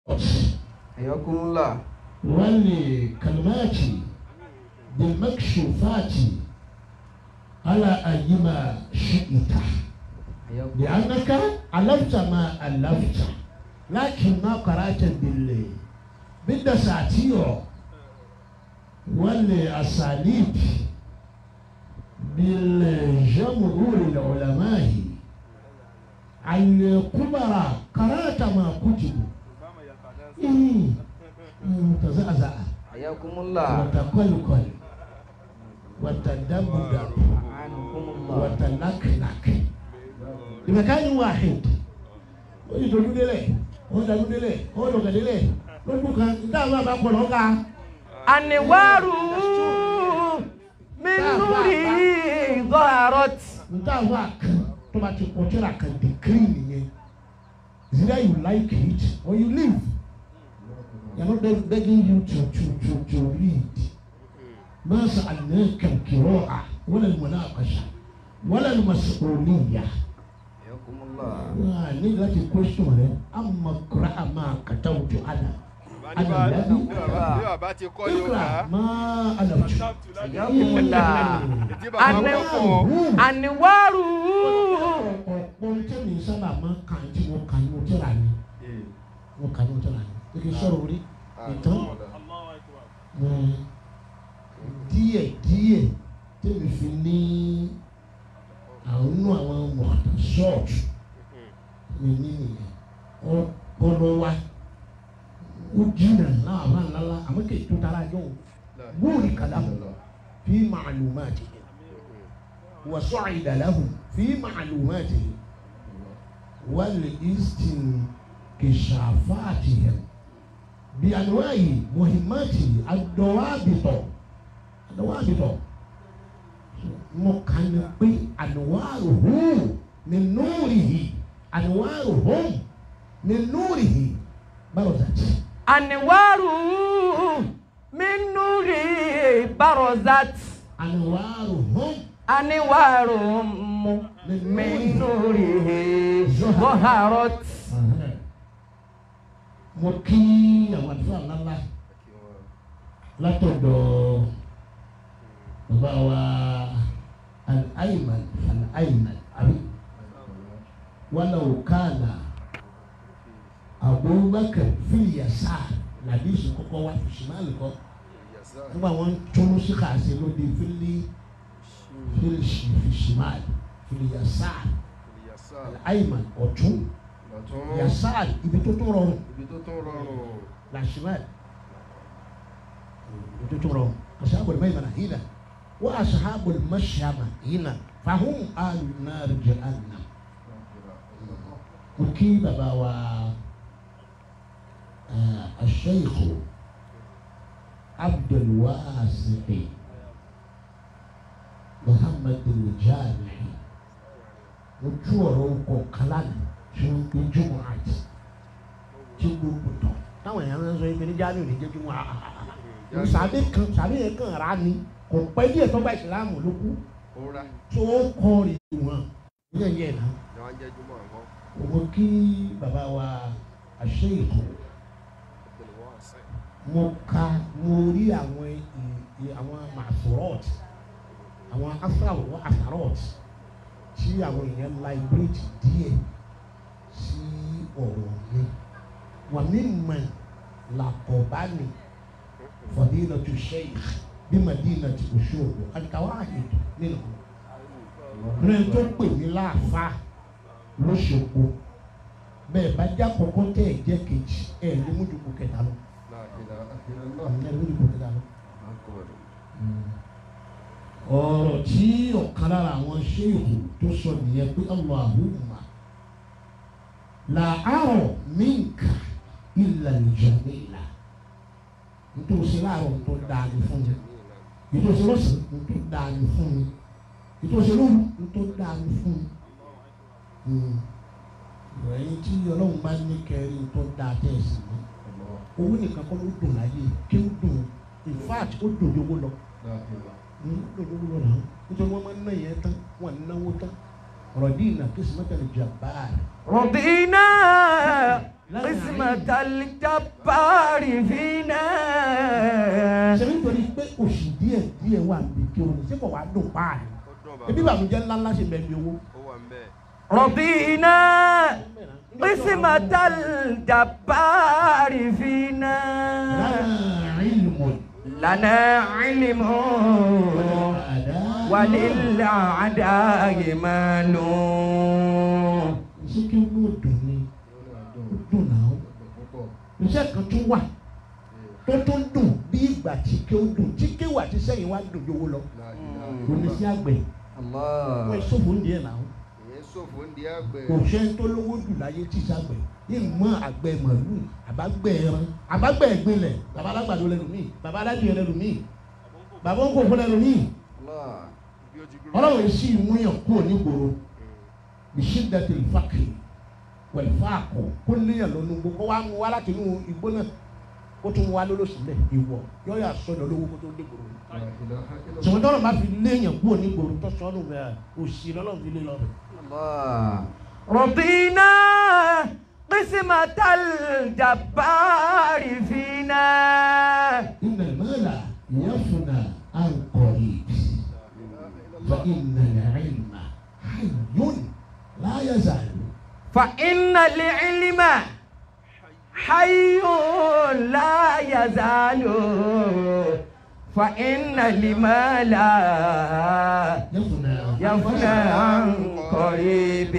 حياكم الله. والكلمات بالمكشوفات على أيما شئت لأنك ألفت ما ألفت لكن ما قرأت بالدساتير والأساليب بالجمهور العلماء الكبرى قرأت ما كتبوا تزعزع حياكم الله. وتقلقل وتدبدب عنكم الله. وتنكنك بمكان واحد ويدلو دلي ودلو دلي ودلو دلي لو كان دعوا بقولوا أنوار من نوره ظهرت. دعوا to make you consider can decree is either you like it or you leave. They are not begging you to read. ما سألناك القراءة ولا المناقشة ولا المسؤولية. حياكم الله. need like a question أما اقرأ ما كتبت أنا الذي اقرأ ما ألفت. حياكم الله. أنوار ohun tí mi sábà máa ń kàn tí mo kàn ní mo tẹ́ra ni mo kàn ní mo tẹ́ra ni kí n sọ̀rọ̀ orí ìtàn díẹ̀ díẹ̀ tẹ́mi fi ní àwọn mọ̀tà ṣọ́ọ̀tù mi ní nìyẹn ọpọlọ wa ó jìnnà náà àwọn àlálà àmọ́ kì í tó tara jọ bóòlì kàdámù fi màlúmáàtì وصعد لهم في معلوماتهم والاستنكشافاتهم بأنواع مهماته الضوابط مكانبي أنواره من نوره أنوارهم من نوره برزت. أنواره من نوره برزت. أنوارهم أنوار من نوره ظهرت. mo kí àwọn àdúrà ńláńlá látọ̀dọ̀ bàbá wa al-Ayman àbí walau kana Abubakar fil yasar nàbí ìsìnkọ́kọ́ wa ṣùgbọ́n kọ́ nígbà wọn tún sí kàṣẹ lóde fílí. في الشمال في اليسار الأيمن ọ̀tún يسار ibi tó tún rọrùn لا شمال ibi tó tún rọrùn أصحاب الميمنة هنا وأصحاب المشأمة هنا فهم أهل النار جهنم. وكي بابا الشيخ عبد الواسع Muhammad al-Jami ojú ọ̀rọ̀ ọkọ̀ kalani tí wọ́n gbé jùmọ̀ àti tí gbogbo tọ̀ táwọn èèyàn ń sọ ibi ní Jami ò ní jẹ́ jùmọ̀ àhàhà sàbí yẹn kàn rà ní kò pẹ́ díẹ̀ tó bá ìsìlámù ló kú tó kọ́ rí wọn ní ẹ̀yẹ náà òun kí bàbá wa Sheikh mo rí àwọn màsúrọ̀tì àwọn asarot tí àwọn èèyàn láìbírèjì díẹ̀ sí ọ̀rọ̀ mi wọ́n ní mọ̀ làkọ̀bánì fadilatu sheikh bí madinati Òṣogbo al-Kawahid nínú rẹ̀ tó pè ní láàfáà l'Óṣogbo bẹ́ẹ̀ bá já kọ́kọ́ tẹ́ ẹ̀ jẹ́ kejì ẹ̀ lé múdùkú kẹta lọ. ọ̀rọ̀ tí ọ̀kan lára àwọn ṣéèkù tó sọ nìyẹn pé Allahumma la ara minka illa al-jamila nítòsí láàárọ̀ tó dáa ní fún mi nítòsí lọ́sàn tó dáa ní fún mi nítòsí lóru tó dáa ní fún mi ìròyìn tí Ọlọ́run bá ní kẹrin tó dáa tẹ̀sí mọ́ owó nìkan kọ́ ló dùn láyé kí ó dùn in fact ó dùn yówó lọ. nítorí wọ́n máa ń ná yẹn tán wọ́n náwó tán rọ̀dínà qismatal jabbar. رضينا قسمة الجبار فينا. ṣe nítorí pé oṣù díẹ̀ díẹ̀ wà níbi kí o ní ṣé kò wá dùn páàlì ebi bàmújẹ́ ńláńlá ṣe bẹ́ẹ̀ bí owó. رضينا قسمة الجبار فينا. لنا علم وللأعداء مال. ṣé kí ó ní òdùn ni ó dùn náà iṣẹ́ kan tún wà tó tún dùn bí ìgbà tí kí ó dùn tí kéwà tí sẹ́yìn wá dùn yówó lọ kò ní sí àgbẹ̀ wọ́n ìṣòfò ń díẹ̀ náà kò ṣe ń tó lówó jù láyé tí sàgbẹ̀ yìí mọ àgbẹ̀ màlúù àbágbẹ̀ ẹran àbágbẹ̀ ìgbìnlẹ̀ bàbá alágbàdo lẹ́nu míì bàbá aládìyẹ lẹ́nu míì bàbá ńkòkò lẹ́nu míì ọlọ́run sì mú yàn kúrò nígboro bìṣídàtì ìfàkì wẹ̀lfàkù kó léyàn lọ́nu gbogbo wa mú wa láti inú igbó náà kó tún wá lólóṣìlẹ̀ ìwọ yọ yà sọdọ̀ lówó kó tó dé gbòòrò sọ̀rọ̀ tọ́lọ̀ bá fi léyàn kúrò nígboro tó sọ́nù bẹ́ẹ̀ òsì lọ́lọ́run fi lé lọ́bẹ̀. رضينا قسمة الجبار فينا. إن المال يفنى عن قريب فإن العلم حي لا يزال. فإن العلم حي لا يزال. فإن المال يفنى عن قريب.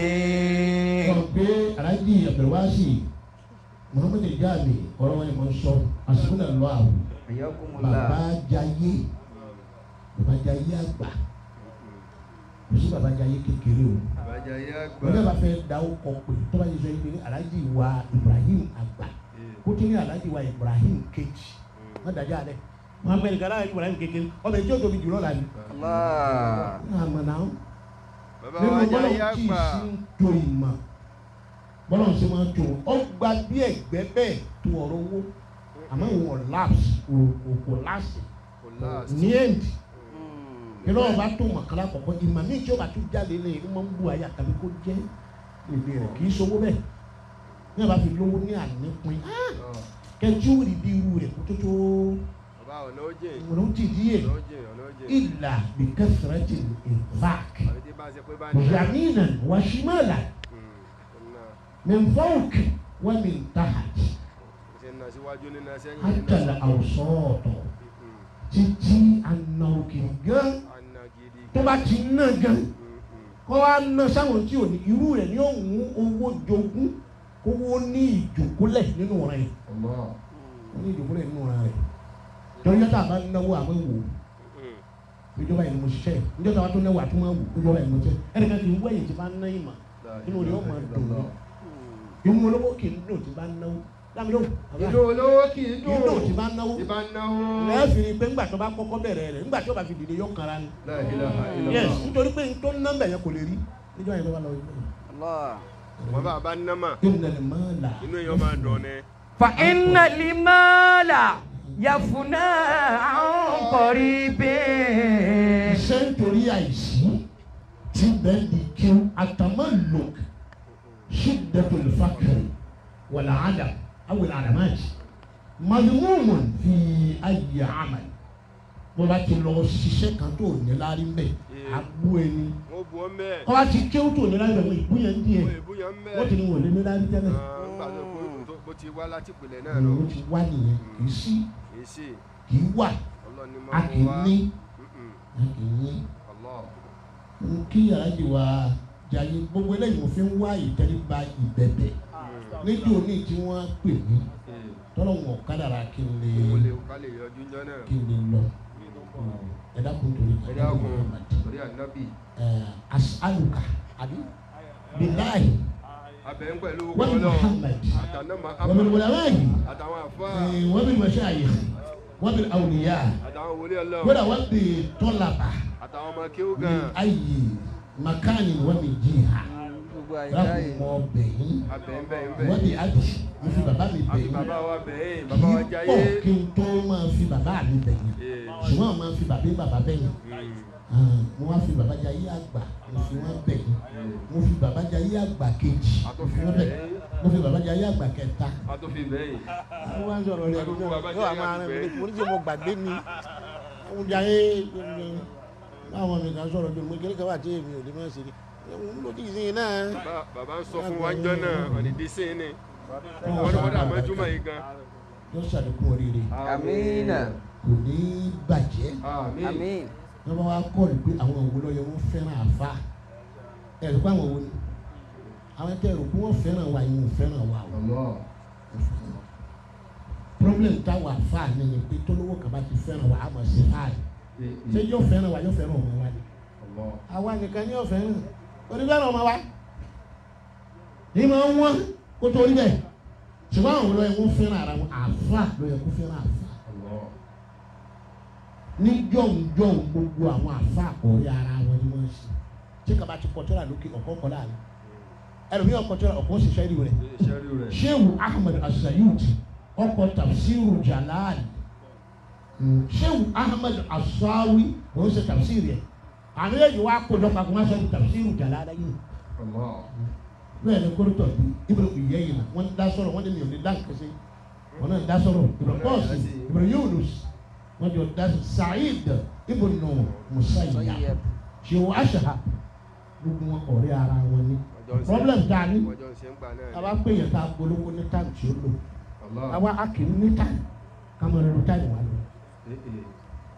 pé aláàjì Abdulwasi Muhammad Jami ọ̀rọ̀ wọn ni mo sọ àsìkò lọ àwọn bàbá jayé àgbà kò sí bàbá jayé kékeré o wọ́n yàrá fẹ́ da ọkọ̀ pé tó bá yẹ sọ yìí aláàjì wa Ibrahim àgbà kó tó ní aláàjì wa Ibrahim kejì wọ́n dájà rẹ̀ wọ́n bẹ̀rẹ̀ kára Ibrahim kékeré ọbẹ̀ tí ó tóbi jùlọ là ní. àmọ́ náà nínú bọ́lá tí ì sí ń to ìmọ̀ bọ́lá ń ṣe máa tó ọ gba bí ẹgbẹ́ bẹ́ẹ̀ tó ọ̀rọ̀ owó àmọ́ ìwọ̀n lapse kò láṣẹ ní ẹ̀ǹdì kí lọ́wọ́ bá tó mọ̀kànlá kọ̀ọ̀kan ìmọ̀ ní ìjọba tó jáde lé ń máa ń bu àyà tàbí kó jẹ́ èdè rẹ̀ kì í ṣowó bẹ́ẹ̀ ní àbá fi lówó ní ànípin kẹjú rí bí irú rẹ̀ kó tó tó ọ̀nà jì díẹ̀ ìlà bí kẹsìrẹ́tì ìfàk yàmínà wàṣímàlà min fawq wa min tahat àtàlà àwùsọ̀ọ̀tọ̀ títí ànàòkè gan tó bá ti ná gan kọ́ wa ná sáwọn tí ò ní irú rẹ̀ ní òun owó jogún kówó ní ìjòkólẹ̀ nínú rẹ̀ ní ìjòkólẹ̀ nínú rẹ̀ torí yọta àbá náwó àmọ́ wò ìjọba ìlú mo ṣiṣẹ́ ìjọba wa tó náwó àtúmọ̀ wò ìjọba ìlú mo ṣiṣẹ́ ẹnìkan kì í wẹ̀yìn tí bá ná ìmọ̀ inú rẹ̀ ó máa dùn ní ìmú olówó kì í dùn tí bá náwó lámìlò ìlú olówó kì í dùn tí bá náwó lẹ́ẹ̀fì ni pé ńgbà tó bá kọ́kọ́ bẹ̀rẹ̀ rẹ̀ ńgbà tó bá fi dìde yọ kanra ni yes nítorí pé tó ná bẹ̀ yẹn kò lè rí níjọ́ yẹn tó bá lọ wọ́n bá ná mà inú èèyàn máa dùn ni. فإن المال يفنى عن قريب. ṣé nítorí àìsí tí bẹ́ẹ̀ di kí التملك شدة الفقر والعدم أو العلامات مذموم في أي عمل bó bá ti lọ ṣiṣẹ́ kan tó ní lárí mbẹ́ àbú ẹni kọ́ bá ti kéwù tó ní lárí mbẹ́ ìbú yẹn díẹ̀ wọ́n ti ní wọlé ní lárí tẹ́lẹ̀. bó ti wá láti pèlè náà lọ. bó ti wá nìyẹn kì í sí kì í wà a kì í ní a kì í ní. kí aláàjì wa jayé gbogbo eléyìí mo fi ń wá ìtẹríba ìbẹ̀bẹ̀ níjó ní tí wọ́n pè mí tọ́lọ̀ wọn kádàrá kí n lè lọ ẹ dákun torí asaluka àbí bilahi wọ́n bí Muhammad wọ́n bí wùlàwáyì wọ́n bí mashayikh wọ́n bí awliya wọ́n bí tọ́laba ní ayé makani wọ́n bí jiha láti mọ bẹ̀yìn wọ́n bí abi mo fi bàbá mi bẹ̀yìn kì í pọ̀ kí n tó máa fi bàbá mi bẹ̀yìn ṣùgbọ́n àwọn máa ń fi bàbá bẹ́yìn mo wá fi bàbá Jayé àgbà mo fi wọ́n bẹ̀yìn mo fi bàbá Jayé àgbà kejì mo fi bàbá Jayé àgbà kẹta. mo wá ń sọ̀rọ̀ rẹ̀ yóò wá máa rẹ̀ mo ní kí mo gbàgbé ni mo Jayé báwọn mi kan sọ̀rọ̀ bí mo kéré kan wà tí èmi ò lè máa ṣe ni mo ti sìn náà. bàbá ń sọ fún wa jọ náà ọ̀nìdí sí ni wọ́n dà mọ́júmọ́ yìí gan. yóò ṣàlékún oríire. àmín. kò ní bàjẹ́. àmín. wọ́n bá wá kọ́ ni pé àwọn òwò lọ́yọ̀ wọ́n fẹ́ràn àfa ẹ̀rù pé àwọn òwò ni àwọn ẹ̀kẹ́ ẹ̀rù pé wọ́n fẹ́ràn wa yìí wọ́n fẹ́ràn wa o. problem táwọn àfa ni ni pé tólówó kaba ti fẹ́ràn wa àmọ̀ sí fáàlì ṣé yóò fẹ́ràn wa yóò fẹ́ràn ọmọ wa ni àwa nìkan ni yóò fẹ́ràn onífẹ́ràn ọmọ wa ní ma ń wọ́n kó tó rí bẹ́ẹ̀ ṣùgbọ́n àwọn olóyè wọ́n fẹ́ràn ara wọn àfa lóye kó fẹ́ràn àfa ní jọ̀ǹjọ̀ǹ gbogbo àwọn àfa ọ̀rẹ́ ara wọn ni wọ́n ṣe ṣé kaba ti kọtọ́ra lókè ọ̀kọ́ kọ́ láàrin ẹlòmíràn kọtọ́ra ọ̀kọ́ ṣiṣẹ́ rí rẹ̀ Shehu Ahmed Asayuti ọkọ̀ tafsiru Jalali Shehu Ahmed Asawi wọ́n ṣe tafsiri ẹ̀ àmì èyí wá kó lọ́pàá kó wọ́n ṣe tafsiru Jalali yìí bẹ́ẹ̀ ni kórìtọ̀ bí ibùdó ìyẹ́ yìí náà wọ́n dá sọ̀rọ̀ wọ́n ní mi ò ní dá nǹkan sí wọ́n náà dá sọ̀rọ̀ ibùdó bọ́ọ̀sì ibùdó Yunus wọ́n jọ dá Saheed ibùdó Musayyab Shehu Ashahab gbogbo wọn ọ̀rẹ́ ara wọn ni problem ta ni àwa pé yẹn ká polówó ní táìmù tí ó lò àwa akìrí ní táìmù kámọ́ ẹ̀rọ táìmù wa lò.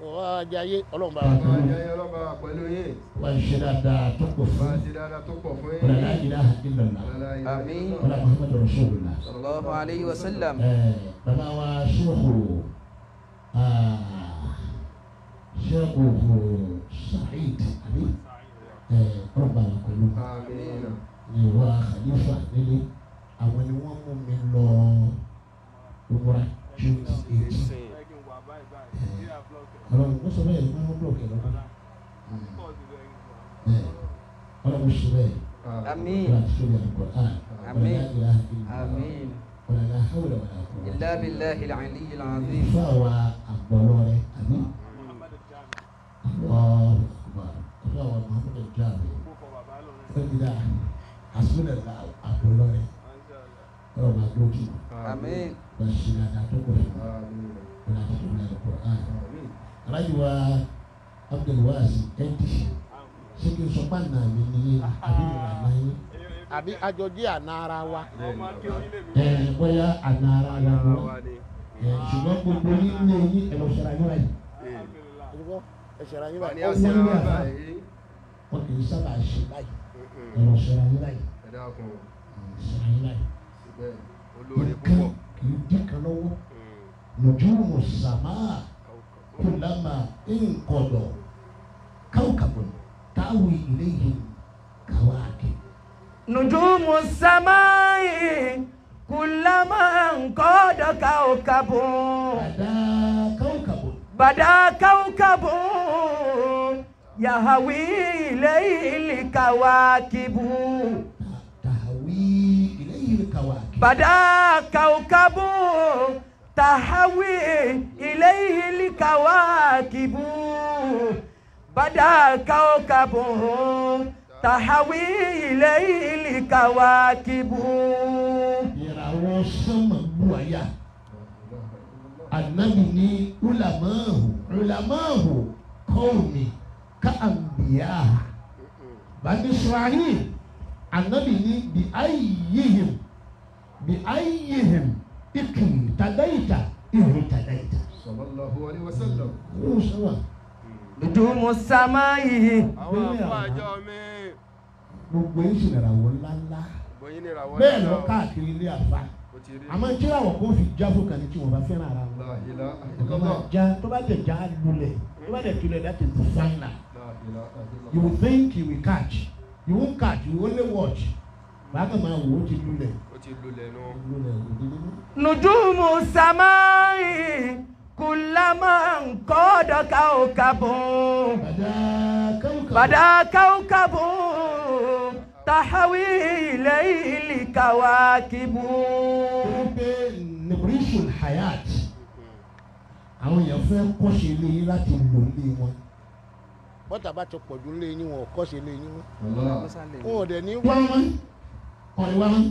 wọ́n Jayé ọlọ́run bá wa pẹ̀lú yín. wọ́n ń ṣe dáadáa tó pọ̀ fún yín. wọ́n la ilaha illallah. àmín. wọ́n la Muhammadu Rasulullah. sallallahu alayhi wa sallam. bàbá wa Sheikhu Saheed àbí ọba àkọlù ni wa Khalifa nílé àwọn ni wọ́n mú mi lọ wúra 28 ọlọ́run ló sọ bẹ́ẹ̀ ní wọ́n blọọkì lọ́dún ọlọ́run sọ bẹ́ẹ̀ àmín wọ́n ti sọ bẹ́ẹ̀ kọ́ àmín àmín wala la hawla wala quwwata illa billahi al-ali al-azim. fún àwa àgbọ̀lọ́ rẹ̀ àmín Allahu akbar fún àwa Muhammadu Jami fẹ́mídà àsúnẹ̀lá àgbọ̀lọ́ rẹ̀ ọ̀rọ̀ máa dókì àmín. wọ́n ṣe dáadáa tó kọ̀ fún wọ́n àti tó bẹ́ẹ̀ kọ́ alájùwà Abdulwasi ẹ̀dì ṣé kí n sọ pé àná mi ní àbí ìlànà yín àbí àjọjí àná ara wa bóyá àná ara wa ṣùgbọ́n gbogbo nílé yín ẹ̀rọ ṣẹlẹ̀ ayé wáyé ẹ̀ṣẹ̀rẹ̀ ayé wáyé ọwọ́ ní àbá wọn kì í sábà ṣe báyìí ẹ̀rọ ṣẹlẹ̀ ayé wáyé ṣẹlẹ̀ ayé wáyé nǹkan kì í dín kan lọ́wọ́ nujumu samaa kulama inqada kawkabun tawi ilayhi kawakib. nujumu samai kulama inqada kawkabun. bada kawkabun yahawi ilayhi kawakibu. bada kawkabun tahawi ilayhi likawakibu. bada kawkabun tahawi ilayhi likawakibu. ìràwọ̀ sánmà bú àyà Ànábì ní ulamahu qawmi ka anbiya Bani Isra'il Ànábì ní bi ayyihim iqtadaita ihtadaita. sallallahu alaihi wasallam. nujumu samai. àwọn àfọ àjọ mi. gbogbo yín sì ràwọ̀ ńláńlá bẹ́ẹ̀ lọ káàkiri ilé àfa àmọ́ tí àwọn kò fi jáfó kan ní tí wọ́n bá fẹ́ràn ara wọn. tó bá tẹ̀ já lulẹ̀ tó bá tẹ̀ tulẹ̀ that is the final. You will think you will catch you won't catch you only watch. bákan máa wò ó ti lulẹ̀. nujumu samai kulama inqada kawkabun. bada kawkabun tahawi ilayhi kawakibu. nurishul hayat àwọn èèyàn fẹ́ kọ́ṣe ilé yín láti lò ilé wọn bọ́tà bá ti pọ̀jù ilé yín wọn ò kọ́ṣe ilé yín wọn ò dẹ̀ ní wá wọn wọn ni wá wọn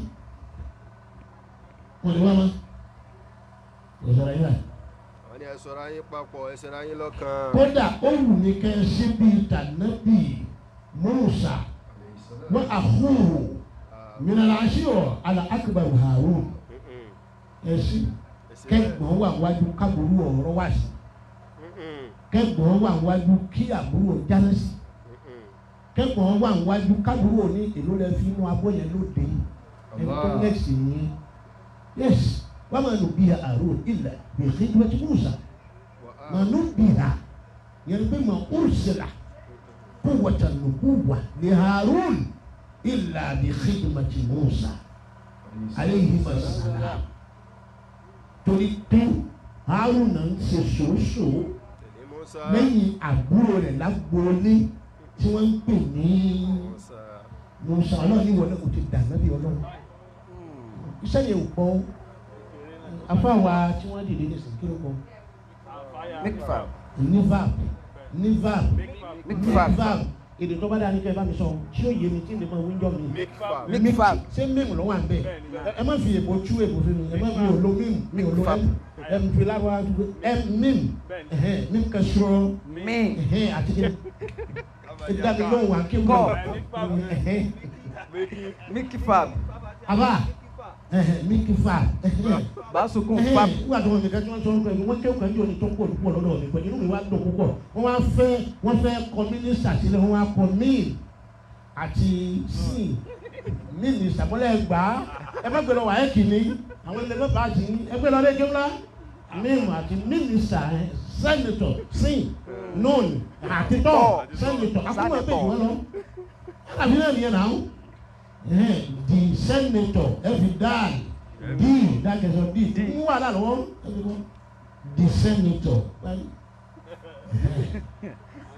wọn ni wá wọn ìṣòro yín náà. wọ́n ní ẹ ṣọ́ra yín papọ̀ ẹ ṣọ́ra yín lọ́kàn. kódà ó wù mí kẹ́ ẹ ṣe bíi tànàbì Mùsá wọ́n àhúrò mìíràn àṣìwọ̀ àlà akbar Harun ẹ sí kẹ́gbọ́n wà wájú kábùrú ọ̀rọ̀ wá sí kẹ́gbọ́n wà wájú kí àbúrò jáde sí kẹ́gbọ́n wà wájú kábùrú ní èlò rẹ fi inú abọ́ yẹn lóde ẹ̀kọ́ nẹ́ẹ̀sì yẹn yes wọ́n máa lò bí Harun ilẹ̀ bí khidmati Mùsá máa lò bí ha yẹn pé máa ursila quwwatan nubuwwa li Harun illa bi khidmati Mùsá alayhi salam torí pé Haruna ń ṣe ṣòṣò lẹ́yìn àbúrò rẹ̀ lágbóolé tí wọ́n ń pè ní Mùsá ọlọ́ọ̀ni wọlé kò ti dàgbà bí ọlọ́run iṣẹ́ yẹn ò pọ̀ afáwa tí wọ́n dìde ní sèké ló pọ̀ nivab èdè tó bá dáa ní kẹ́ ẹ bá mi sọ tí ó yé mi tí n lè mọ wíńjọ mi mikfab ṣé mímu ló wà ń bẹ ẹ má fi èbó tú èbó fún mi ẹ má fi òlo mímu mi òlo ẹ fi lára ẹ mímu mímu kẹsùrọ àti ìdáni lóhùn wà kí n bọ mikfab àbá mikfab basukun fab nígbà tí wọn fi kẹjọ sọ pé wọn kéwòn kẹjọ ní tó ń pọ̀ púpọ̀ lọ́dọ̀ mi pẹ̀lú inú mi wá dùn púpọ̀ wọ́n fẹ́ kọ mínísítà sílẹ̀ wọ́n wá kọ míìn àti síìn mínísítà bọ́lá ẹgbà ẹ má gbé lọ wà ẹ́ kìíní àwọn ilé mẹ́fà àti ẹgbẹ́ lọ lẹ́jọ́ ńlá míìn àti mínísítà sẹ́nitọ̀ síìn nọ́ọ̀nì àti tọ́ sẹ́nitọ̀ akúmọ̀ ẹgbẹ́ ìwọ́n lọ àbí náà nìyẹn náà the senator every day that is on D n wà lálọ́wọ́ the senator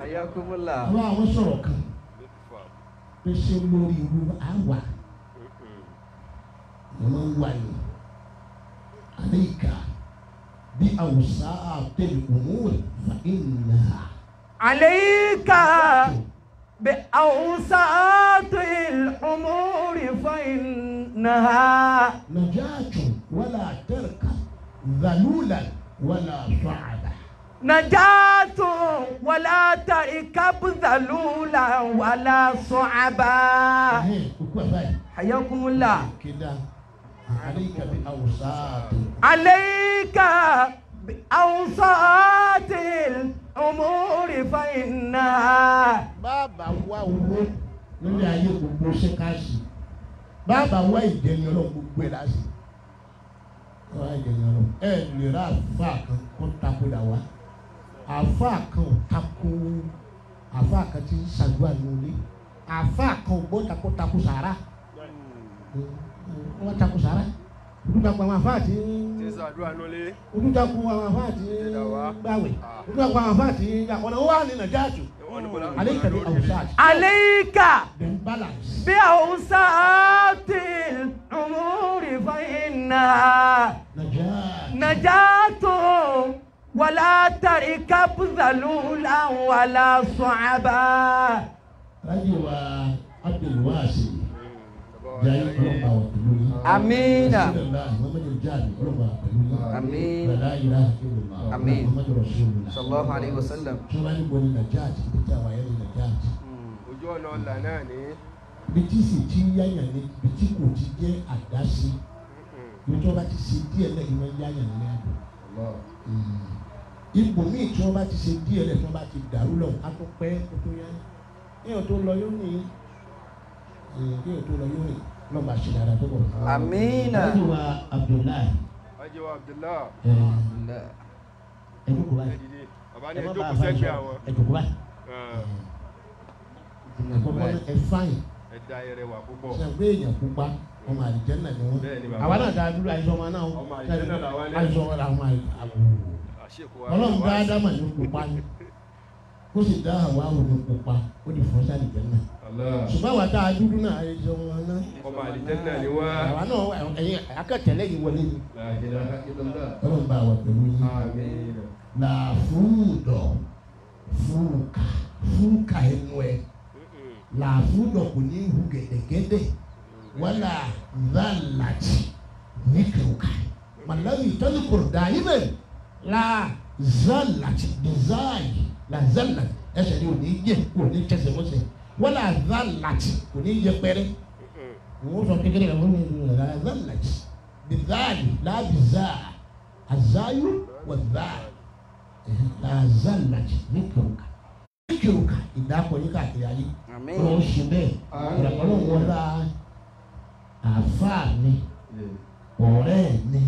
ayakumula àwọn sọ̀rọ̀ kan pé ṣé lórí irú àwà ọmọ ń wà ní àlééká bí àwùsá àtẹ̀lẹ̀ òun fa ìnà. àlééká bí àwùsá àtẹ̀lẹ̀ òun fa ìnà. نجاة ولا تركة ذلولا ولا صعبة. نجاة ولا تركب ذلولا ولا صعبا. حياكم الله. كده عليك بأوساط. عليك بأوساط الأمور فإنها. بابا واو lórí ayé gbogbo ṣe ká sí bàbá wá ìdẹni Ọlọ́run gbogbo ẹ láti wá ìdẹni Ọlọ́run ẹ lè ra àfa kan kó tako dà wá àfa kan ò tako àfa kan ti ṣàdúrà lórí àfa kan ò gbọ́ tako sàrà wọ́n tako sàrà ojúdàpọ̀ àwọn àfa àti ojúdàpọ̀ àwọn àfa àti gbàwẹ̀ ojúdàpọ̀ àwọn àfa àti ọ̀nà wà ní nàìjíríà. عليك بأوساط. عليك بأوساط الأمور فإنها نجاة ولا تركب ذلولا ولا صعبا. أيوة عبد الواسع جاي آمين. آمين. لا إله إلا الله. آمين. محمد رسول الله. صلى الله عليه وسلم. شو ما نقول النجاة بتاع وين النجاة. ojú ọ̀nà ọ̀la náà ni. Bìtí sì ti yáyàn ní bìtí kò ti jẹ́ àdásí. Bí tí wọ́n bá ti ṣe díẹ̀ lẹ́yìn máa ń yáyàn ní àdó. Ipò míì tí wọ́n bá ti ṣe díẹ̀ lẹ́yìn tí wọ́n bá ti dàrú lọ, a tó pẹ́ kó tó yá. Yíyan tó lọ yóò ní yíyan tó lọ yóò ní lọ́ba ṣe dára tó bọ̀. Amina. Ajiwa Abdullahi. Ajiwa Abdullahi. Ẹ̀dùkú báyìí. Bàbá ní ẹjọ́ kò sẹ́gbẹ̀ẹ́ àwọn. Ẹ̀dùkú báyìí. Ẹ fáyìn. Ẹ da ẹrẹ wà púpọ̀. Ṣé pé èèyàn pupa ọmọ àlìjẹ́nà ni wọ́n? Àwa náà dáa dúró àìsàn ọmọ náà. Ọmọ àlìjẹ́nà làwọn ẹlẹ́yìn. Àìsàn ọmọ làwọn àwòrán. Ọlọ́run bá Ádámà ní pupa ni. kó sì dá àwọn àwòrán pupa ó di fún sáà nìjẹ́ náà. ṣùgbọ́n àwọn tá a dúdú náà ayé jọ wọn náà. ọmọ àlìjẹ́ náà ni wá. àwa náà ẹ̀yin akẹ́tẹ̀lẹ́ yìí wọlé ni. ọlọ́run bá wà pẹ̀lú yín. làfúùdọ̀ fúùkà ẹnu ẹ̀ làfúùdọ̀ kò ní hu gẹ̀dẹ̀gẹ̀dẹ̀ wàlà zàlàtì níkìrùkà màláwì tọ́lùkùrù dàímẹ̀ la zàlàtì dìzáàyì la zàlàtì ẹsẹ̀ ni ò ní yẹ kò ní tẹsẹ̀ mọ́sẹ̀ wàlà zàlàtì kò ní yẹ pẹ́rẹ́ wọ́n sọ kékeré kan wọ́n ní la zàlàtì dìzáàyì làbìzáà àzáyù wà záà la zàlàtì níkìrùkà ìdákọ̀ yín káàkiri ayé wọ́n ṣe bẹ́ẹ̀ ìdàkọ̀lọ́ wọn bá àfáà ni ọ̀rẹ́ mi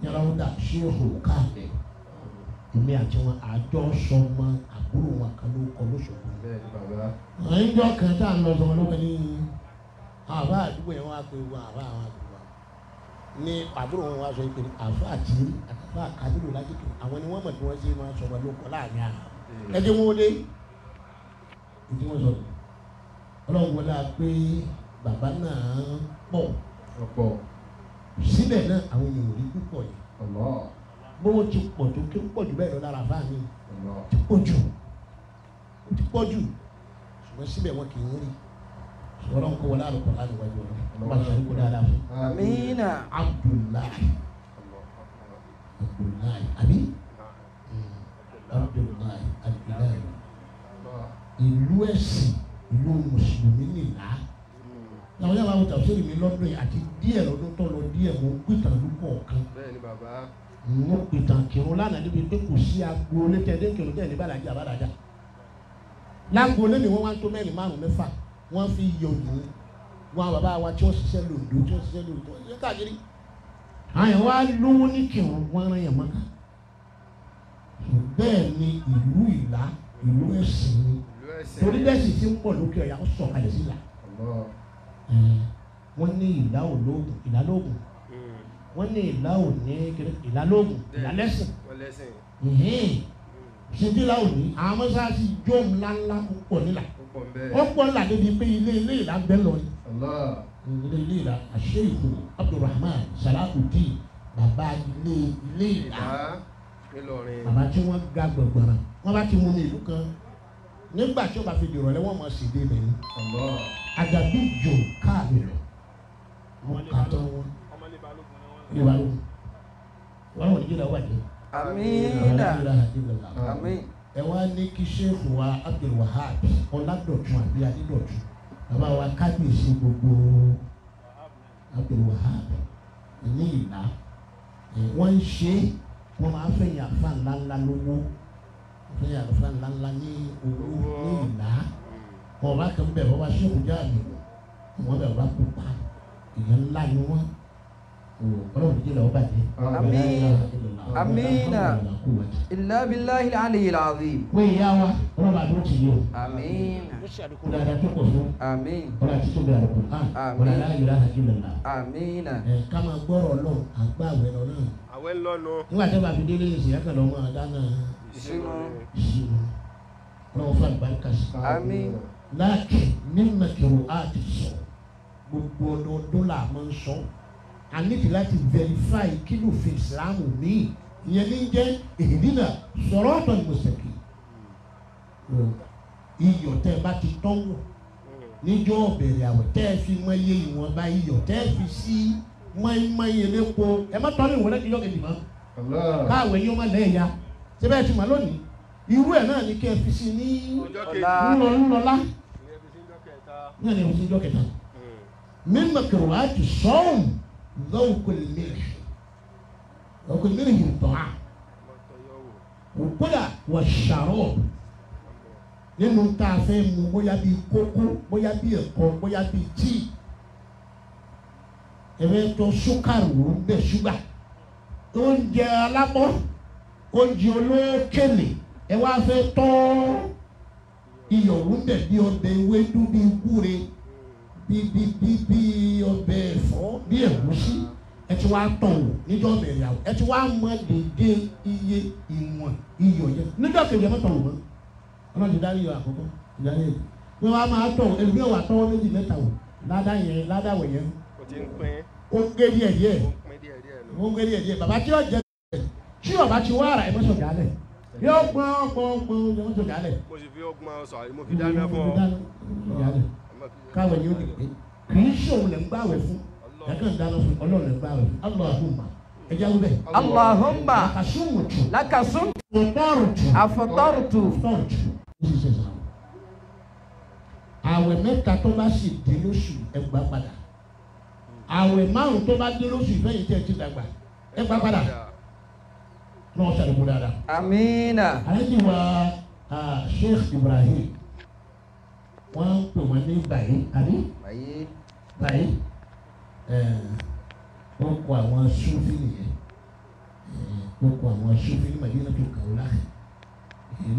yàrá ṣéhù káàkiri èmi àti wọn àjọ sọmọ àbúrò wọn kan ló kọ lóṣogbo. ìjọ kan tá à ń lọ sọmọ lókè ní àbá àdúgbò yẹn wọn á pe wọn àbá àwọn àdúgbò ní àbúrò wọn wá sọ pé àfa àti àfa àkàdúrò lájẹkẹ àwọn ni wọn mọ tí wọn ṣe máa sọmọ lókọ láàrin àná ẹdí wọn dé ìdí wọn sọ Ọlọ́run wọlé a pé bàbá náà pọ̀ síbẹ̀ náà àwọn ènìyàn rí púpọ̀ yìí bówó ti pọ̀ tó kí pọ̀ jù bẹ́ẹ̀ lọ lára bá mi ti pọ̀ jù ṣùgbọ́n síbẹ̀ wọn kì í rí Ọlọ́run kó wọlé àlùkò láti wájú ọ̀rọ̀ wọn ṣe àlùkò dáadáa fún. Amina. Abdullahi àbí Abdullahi ìlú ẹ̀sìn ìlú mùsùlùmí nìlá làwọn yàrá àwọn tàbí mi lọ́dún yìí àti díẹ̀ lọ́dún tó lọ díẹ̀ mo pìtàn lúkọ̀ kan. bẹ́ẹ̀ni bàbá. mo pìtàn kírun lánàá níbi pé kò sí agboolé tẹ́ dé kírun tẹ́ ní bàdájà bàdájà. lágboolé ni wọ́n wá tó mẹ́rin márùn mẹ́fà wọ́n fi yọ òyìn wọn bàbá wa tí wọ́n ṣiṣẹ́ lòdò tí wọ́n ṣiṣẹ́ lòdò tí wọ́n ṣiṣẹ́ káàkiri. àyàn wa lówó ní kírun wọ́n rán yàn mọ́ká. bẹ́ẹ̀ ni ìlú ìlà ìlú ẹ̀sìn ni torí bẹ́ẹ̀sì tí ń pọ̀ lókè ọ̀yà ó sọ̀kalẹ̀ sí ìlà. wọ́n ní ìlà ológun ìlà lógun wọ́n ní ìlà òní ìlà lógun ìlà lẹ́sìn ṣètì ìlà òní àwọn mọ́sáàsì jó ńláńlá púpọ̀ nílà ó pọ̀ ńlá débi pé ilé ìlà ń bẹ lọ ni ilé ìlà àṣeyìkù Abdulrahman Salahuddin bàbá ilé ìlà bàbá tí wọ́n ga gbọ̀gbọ̀ràn wọ́n bá ti mú ní ìlú kan nígbà tí ó bá fi dèrò lẹ́wọ̀n mọ̀ sí dé bẹ̀rẹ̀ àdàbí jò káàmì lọ wọn kàtọ́ wọn ní balógun wọn wọn ní jìnnà wà jẹ. Amina. Àmín. ẹ wá ní kí sẹ́ẹ̀fù wa Abdulwahab Ọládọ̀tun àbí Adédọ̀tun bàbá wa kábíyèsí gbogbo Abdulwahab ní ìlà wọ́n ń ṣe wọ́n máa fẹ̀yìn àfa ńláńlá lówó fẹ̀yìn àfa ńláńlá ní owó ní ìlà wọn bá kàn bẹ̀ wọ́n bá ṣẹ́kù jáde wọ́n bẹ̀ wọ́n bá kó pa ìyẹn ńlá ni wọ́n ọlọ́run jí lọ́wọ́ bàjẹ́. Amina. Illa billahi al-aliyyil azim. wọ́n ìyá wa ọlọ́run àdúró ti yé o. Amina. dáadáa tó pọ̀ fún. Àmín. ọlọ́run àti tó bẹ̀rẹ̀ àlùkò hàn. ọlọ́run aláìlú láti jí lọ́la. Amina. ká máa gbọ́rọ̀ lọ́wọ́ àgbà àwẹ̀ lọ náà. àwẹ̀ ń lọ́nu. nígbà tí a bá fi délé ìsìn yàtọ̀ lọ́wọ́ àdáná. ìṣirò. ọlọ́run fún àlùbáríkà sí. Àmín. láàkì nínú kìrò àti sọ gbogbo ọdọọdún là máa ń sọ a níbi láti verify kí ló fi Islam ní ìyẹn ní jẹ́ ìdínà sọ̀rọ̀ ọ̀tọ̀ ní mọ̀sẹ̀kì iyọ̀ tẹ́ ẹ bá ti tọ́wọ̀ níjọ́ ọ̀bẹ̀rẹ̀ àwẹ̀ tẹ́ ẹ fi mọ iye ìwọ̀nba iyọ̀ tẹ́ ẹ fi sí mọ́ẹ́mọ́ẹ́ elépo ẹ má tọ́lé ìwọ̀n lẹ́kì yọ̀kẹ́ dìbọn káàwé yóò má lẹ́yìn ya síbẹ̀ ẹ ti mọ̀ lónìí irú ẹ̀ náà ni kẹ́ ẹ fi sí ní ńlọlá náà ni ẹ fi sí ìjọ kẹta mímọ kẹrù àti sọ́ọ̀mù ذوق الملح ذوق الملح الطعام وكذا والشراب nínú tá a fẹ́ mu bóyá bíi kókó bóyá bíi ẹ̀kọ́ bóyá bíi tíì ẹ̀fẹ́ tó ṣúkàrù ń bẹ̀ ṣúgà oúnjẹ alábọ́ oúnjẹ olókèlè ẹ wá fẹ́ tọ́ iyọ̀ ń bẹ̀ bí ọbẹ̀ ewédú bíi gbúre bí ọbẹ̀ ẹ̀fọ́ bí ẹ̀gúsí ẹ ti wá tọ̀ wò níjọ́ bẹ̀rẹ̀ àwọ̀ ẹ ti wá mọ dédé iye ìwọ̀n iyọ̀ yẹn níjọ́ kejì ẹ má tọ̀ wò mọ́ ọlọ́run ti dárí yọ àkọ́kọ́ ìdárí yẹ wọ́n wá máa tọ̀ ẹgbẹ́ wà tọ́wọ́ méjì mẹ́ta wò ládàwẹ̀ yẹn o ti ń pín. ó ń gé díẹ̀ díẹ̀ ó ń pín díẹ̀ díẹ̀ lọ. ó ń gé díẹ̀ díẹ̀ bàbá tí yóò jẹ tí yóò bá ti wá ara ẹ̀ mọ́sọ̀ jálẹ̀ yóò gbọ́n ẹ̀ mọ́sọ̀ jálẹ̀. mo sì fi ọgbọ́n sọ mo fi dáná fún ọ. káwẹ̀ ni ó di pé kì í ṣòwò lẹ́ ń gbàwẹ̀ fún ẹ̀kan dáná fún ọlọ́run lẹ́ ń gbàwẹ̀ fún Allahumma ẹja wúbẹ̀. Allahumma lakasumutu lakasumtu afatartu. àwẹ̀ mẹ́ta tó bá sì dé lóṣù ẹgbàá padà àwẹ̀ márùn tó bá dé lóṣù ìfẹ́yìí tẹ́ ẹ ti dàgbà ẹgbàá padà lọ́wọ́ sàdékù dáadáa. Amina. àyẹ̀dì wa Sheikh Ibrahim wọ́n ń pè wọ́n ní bàyí àbí bàyí wọ́n kọ àwọn Sufi nìyẹn wọ́n kọ àwọn Sufi ní Madina tó kàwé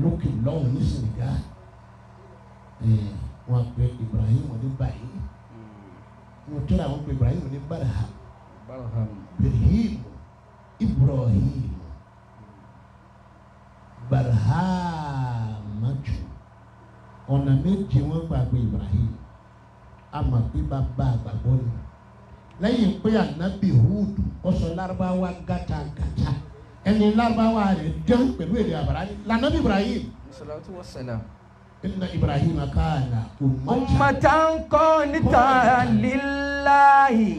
lókè lọ́wọ́ ní Senegal wọ́n pe Ibrahim wọ́n ní bàyí wọ́n tó làwọn pe Ibrahim ní Barham Ibrahim Barhamatu ọ̀nà méje wọ́n gbà pé Ibrahim àmọ́ pé bàbá àgbàgbọ́ ni lẹ́yìn pé ànábì Hud ọ̀sọ̀ lárúbáwá gàtàgàtà ẹni lárúbáwá rẹ̀ dán pẹ̀lú èdè àbàrá ni lànàbì Ibrahim. Salatu wa salam. Inna Ibrahim kana ummatan qanitan lillahi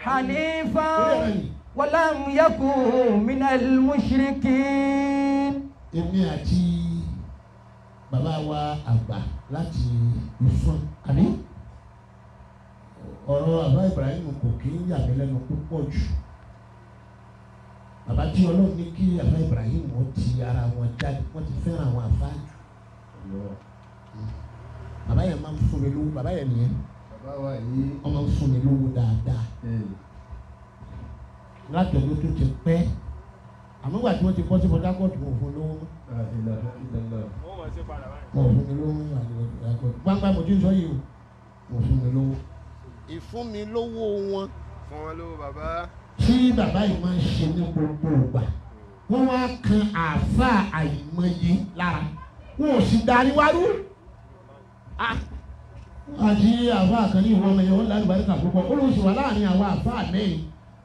hanifan wa lam yakun minal mushrikin. Èmi àti bàbá wa àgbà láti Ìfọ̀n àbí ọ̀rọ̀ àbá Ibrahim kò kí ń yà mí lẹ́nu púpọ̀ jù bàbá tí Ọlọ́run ní kí àbá Ibrahim wọ́n ti ara wọn jáde wọ́n ti fẹ́ràn àwọn àfáàjù bàbá yẹn máa ń fún mi lówó bàbá yẹn nìyẹn wọ́n máa ń fún mi lówó dáadáa láti ọdún tó ti pẹ́ àmọ́ ìgbà tí wọ́n ti kọ́ sí Port Harcourt wọn ò fún lówó mọ́. wọn ò fún mi lówó mọ́ gbangba mo ti ń sọ yìí o wọn ò fún mi lówó. ìfún mi lówó wọn. fún wọn lówó bàbá. tí bàbá yìí máa ń ṣe ní gbogbo ìgbà wọ́n wá kan àáfàá àìmọye lára wọn ò sì darí wárú. àti àáfàá kan ní ìwọ ọmọ yẹn wọn láti bá nípa púpọ̀ ó lóun sì wà láàrin àwọn àáfàá mẹ́rin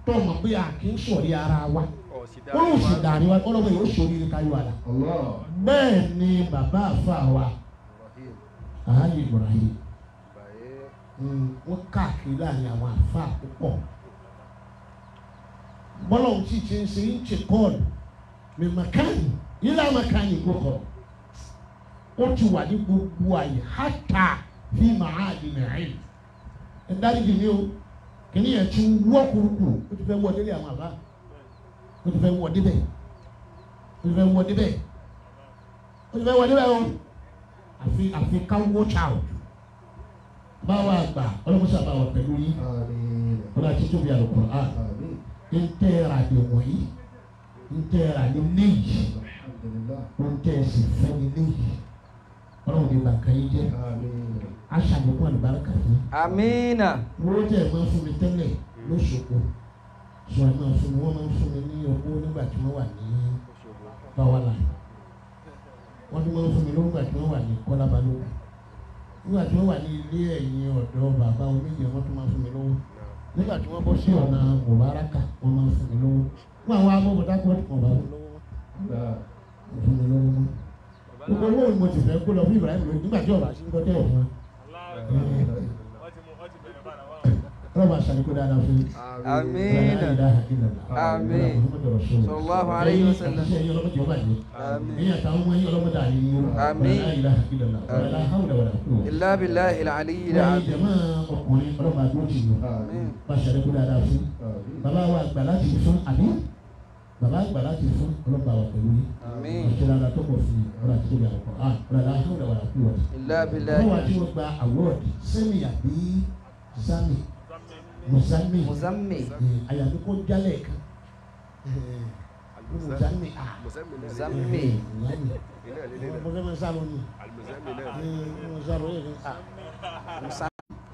tó mọ̀ pé a kì í sọ̀rí ara wa wọ́n sì darí wa ọlọ́mọ yóò sọ̀rí ní káyọ̀ àlà. bẹ́ẹ̀ ni bàbá àáfàá wa Alhaji Ibrahim wọ́n káàkiri láàrin àwọn àáfàá púpọ̀ bọ́lá òun sì ti ń ṣe ń ṣe kọ́ọ̀lù mi màkàní yílá màkàní kókò ó ti wà ní gbogbo àyè hátà fi màá di mẹ́rin ẹ dárí di ní o kìnìún yẹn ti wọ́ kurukuru ó ti fẹ́ wọ́ délé àwọn àbá ó ti fẹ́ wọ́ débẹ̀ ó ti fẹ́ wọ́ débẹ̀ ó ti fẹ́ wọ́ débẹ̀ o àfi ká watch out báwa àgbà ọlọ́mọṣẹ́ àbáwọ̀ pẹ̀lú yín ọlọ́mọ àti tóbi àlùkò ń tẹ́ra ní wọ̀nyí ń tẹ́ra ní léyìí ń tẹ́ sì fẹ́ ní léyìí ọlọ́run ní bàkà yìí jẹ́ aṣàlékún àlùbáríkà fún. Amina. wọ́n tẹ̀ máa ń fún mi tẹ́lẹ̀ lóṣogbo sọ ẹ̀ máa fún mi wọ́n máa ń fún mi ní owó nígbà tí wọ́n wà ní báwálà wọ́n tún máa ń fún mi lówó nígbà tí wọ́n wà ní kọ́lábalógun nígbà tí wọ́n wà ní ilé ẹ̀yìn ọ̀dọ́ bàbá oníjẹ wọ́n tún máa ń fún mi lówó nígbà tí wọ́n bọ́ sí ọ̀nà Mubaraka wọ́n máa ń fún mi lówó wọ́n àwọn abọ́bọ̀dá kọ́ ọ̀dọ́ bá fún mi lówó mọ́ gbogbo owó ni mo ti fẹ́ kó lọ fún Ibrahim lóyún nígbà tí ọ̀rọ̀ àti nǹkan tẹ̀ ọ̀fun ọlọ́ba àṣàlùkò dáadáa fún yín. Amina. Àmín. Sallallahu alayhi wa sallam. Àmín. Àmín. Illa billahi al-aliyyil azim. ọkùnrin ọlọ́ba àdójì lọ bá àṣàlùkò dáadáa fún bàbá wa àgbà láti fún àbí bàbá àgbà láti fún ọlọ́ba wa pẹ̀lú yín. Àmín. ìṣẹ̀lẹ̀ àdá tó pọ̀ sí ọ̀rọ̀ àti tóbi àlùkò Illa billahi. wọ́n wá tí wọ́n gba award sẹ́mi àbí zami muzami àyàfi kó jálẹ̀ kan muzami mo fẹ́ máa sálọ ni mo sálọ yẹn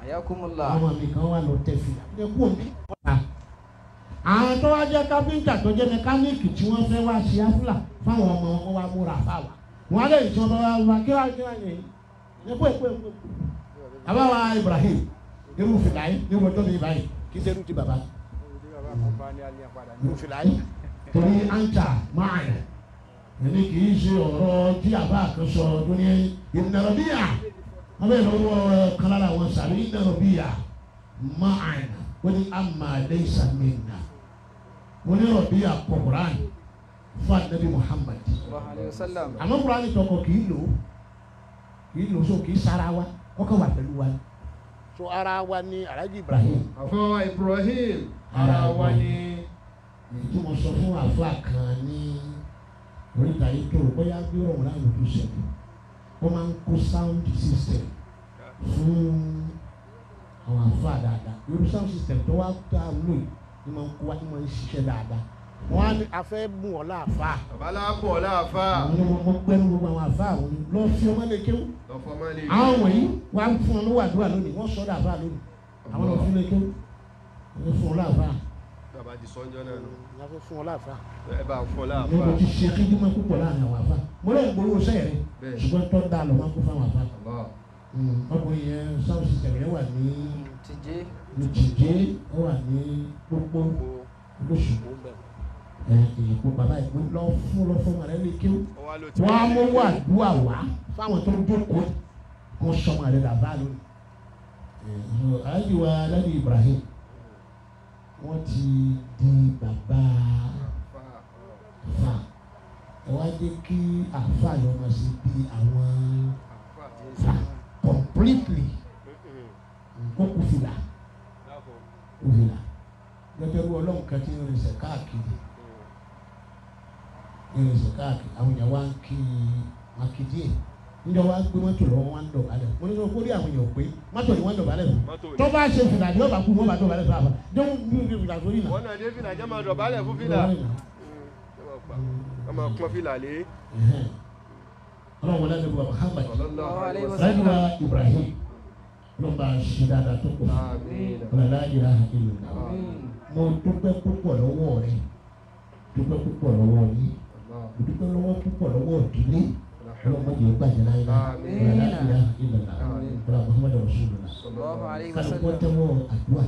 Ayakumullah. àwọn àmì kan wà lọ tẹ̀ fi ẹ kú omi. àwọn tó wá jẹ́ kápẹ́ńtà tó jẹ́ mẹkáníìkì tí wọ́n fẹ́ wá ṣe áfúlà fáwọn ọmọ wọn wá múra fáwa wọn alẹ́ ìjọba wa kíra yẹn ẹ̀kọ́ àbáwá Ibrahim irú fìlà yìí irú ọjọ́ mi báyìí kí sẹ́nu ti bàbá irú fìlà yìí torí àǹtà máa yẹ ẹni kì í ṣe ọ̀rọ̀ tí àbá kan sọ ọdún ní ìnàrọ̀bíyà wọ́n bẹ̀rẹ̀ lọ́wọ́ kálára wọn sàrí ìnàrọ̀bíyà máa yẹ wọ́n ní àmà laysa minna wọ́n ní rọ̀bíyà kọ̀ Qur'an fún Ànábì Muhammad àmọ́ Qur'an tọkọ kì í lò so kì í sara wa kọ́kọ́ wà pẹ̀lú wa so ara wa ni Alhaji Ibrahim àfọwọ́ Ibrahim ara wa ni. tí mo sọ fún àfa kan ní oríta yìí tó bóyá bí ọ̀rọ̀ láwọn tó ṣẹlẹ̀ wọ́n máa ń kó sound system fún àwọn àfa dáadáa irú sound system tó wá tó àwùlò yìí ni máa ń kó wá ní máa ń ṣiṣẹ́ dáadáa wọ́n á ní afẹ́ mú ọ láàfà. babalá bọ̀ ọ láàfà. àwọn ọmọ ọmọ gbẹ́nu gbogbo àwọn àfa àwọn ni lọ́ọ́ fi ọmọ lè kéwù. àwọn wọ̀nyí wá ń fún ọ lówó àdúrà lónìí wọ́n sọ́dọ̀ àfa lónìí àwọn lọ́ọ́ fi lè kéwù wọ́n fún ọ láàfà. bàbá ti sọ́njọ́ náà nù. wọ́n fẹ́ fún ọ láàfà. ẹ bá fún ọ láàfà. mo ti ṣe kí dímọ̀ púpọ̀ láàrin àwọn àfa mo lè gbowó sẹ́yìn rẹ̀ ṣùgbọ́n tó dáa lọ́ máa kó fáwọn àfa. ọkùnrin yẹn sound system yẹn wà ní tìjé ó wà ní gbogbo lóṣù ìyẹ̀kú bàbá ìpè lọ fún ọmọ rẹ lè kéwù wọ́n á mú wà dúà wá fáwọn tó ń jókòó wọ́n sọmọ rẹ dàbá lónìí. Alhaji wa Alhaji Ibrahim wọ́n ti di bàbá àfà ẹ wá dé kí àfà yọ ọmọ sí bí àwọn àfà completely kó kú fìlà gẹ́gẹ́ bí ọlọ́run kan ti ń rìnsẹ̀ káàkiri àwọn èèyàn wá ń kí Mákindé níjọ wá gbé mọ́tò lọ́wọ́ wá ń dọ̀bálẹ̀ mo ní sọ kórè àwọn èèyàn pé mọ́tò ni wọ́n ń dọ̀bálẹ̀ fún tó bá ṣe fìlà ní ọba kú wọ́n bá dọ̀bálẹ̀ fún àbá jẹ́ wọ́n bí fìlà sórí ìlà. wọ́n náà dé fìlà jẹ́ máa dọ̀bálẹ̀ fún fìlà wọ́n máa pọ́n fìlà lé. ọlọ́run wọlé ní bàbá Muhammad lẹ́yìn wa Ibrahim ló ń bá a ṣe dáadáa tó kù ọ̀làlá ìlà ìlú mo dúpẹ́ púpọ̀ lọ́wọ́ rẹ̀ dúpẹ́ púpọ̀ lọ́wọ́ yìí dúpẹ́ lọ́wọ́ púpọ̀ lọ́wọ́ ìdílé ọlọ́mọdé gbàjẹ́ láyé ọ̀làlá ìlà ìlú ọ̀là Muhammad Rasulullah kálukú tẹ́wọ́ àdúrà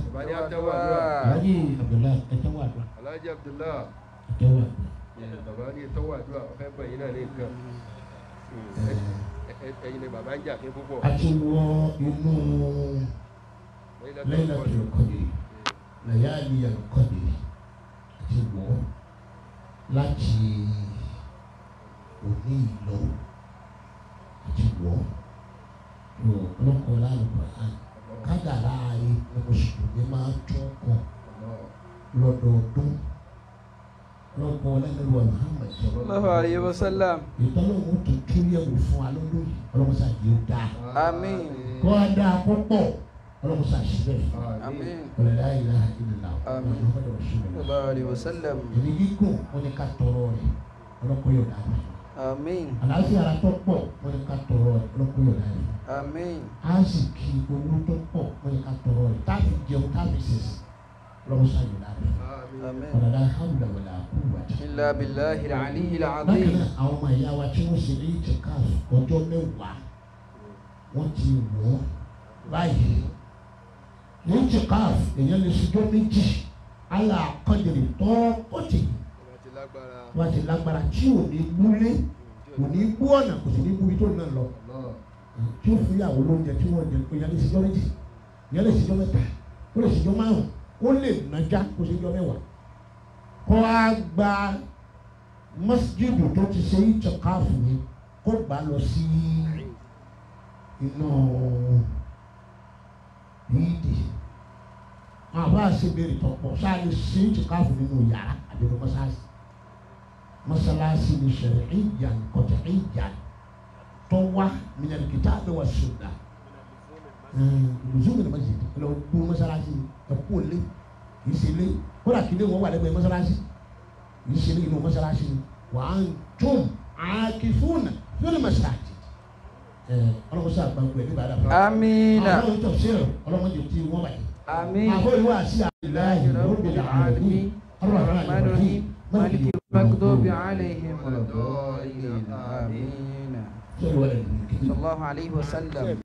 Alhaji Abdullahi ẹ̀tẹ́wọ́ àdúrà Alhaji Abdullahi ẹ̀tẹ́wọ́ àdúrà bàbá ní ẹ̀tẹ́wọ́ àdúrà ọ̀fẹ́ bẹ̀ yín náà ní nǹkan ẹ̀yin ni bàbá ń jà fún púpọ̀. a ti wọ inú Laylatul Qadr Layaliyal Qadr àti wọ láti òní ìlọ àti wọ ọlọ́kọ̀ lálùbọ̀ kádàrá ayé ní mùsùlùmí máa tún kọ lọ́dọọdún lọ́kọ̀ lẹ́nu Muhammad sallallahu alayhi wa sallam. ìtọ́lọ́wọ́ tó tún yẹ wò fún wa lọ́dún yìí ọlọ́mọṣà yóò dáa. àmín. kó a dáa púpọ̀ ọlọ́mọṣà síbẹ̀. àmín. la ilaha illallah. àmín. sallallahu alayhi wa sallam. èmi gígùn wọn ni ká tọrọ rẹ̀ ọlọ́kọ̀ yóò dáa. àmín. àlàáfíà ara tó pọ̀ wọn ni ká tọrọ rẹ̀ ọlọ́kọ̀ yóò dáa. àmín. a sì kí owó tó pọ̀ wọn ni ká tọrọ rẹ̀ táàbì jẹun táàbì sèse ọlọ́mọṣà yóò dáa. àmín. wala hawla wala quwwata illa billahi al-aliyyil azim. bákan náà àwọn ọmọ ìyá wa tí wọ́n ṣe ní ìtìkáf ọjọ́ mẹ́wàá wọ́n ti wọ́ báyìí ní ìtìkáf èèyàn lè ṣèjọ́ méjì ala qadri taqati wọ́n ti lágbára tí ò ní gbúlé kò ní gbú ọ̀nà kò sì ní gbú tó náà lọ tí ó fún ìyàwó lóúnjẹ tí wọ́n jẹ pé èèyàn lè ṣèjọ́ méjì èèyàn lè ṣèjọ́ mẹ́ta ó lè ṣèjọ́ márùn-ún ó lè nàjà kó ṣèjọ́ mẹ́wàá kó a gba masjidu tó ti ṣe ìtìkáfù yìí kó gbà lọ sí inú yídì àwọn bá ṣe béèrè tọpọ sáà lè ṣe ìtìkáfù nínú yàrá àdéhùn mọ́sálásí ní shar'iyya qat'iyya tó wá min al-kitabi wa sunnah lùzúmù ní masjid lọ gbó mọ́sálásí ẹ̀kú lé kì í ṣe lé kódà kí lé wọn wà lẹ́gbẹ̀ẹ́ mọ́sálásí kì í ṣe lé inú mọ́sálásí wa antum aakifuna fil masajid ọlọ́mọṣẹ́ àgbàgbọ́ ẹ̀ nígbà dàbọ̀. amiina. àwọn tó ṣe ọlọ́mọdé tí wọ́n báyìí. àmín. àbọ̀lùwà sí àbíláyé rabbil alamin الرحمن الرحيم مالك المغضوب عليهم ولا الضالين آمين sọ̀rọ̀ ẹ̀ nìkan. صلى الله عليه وسلم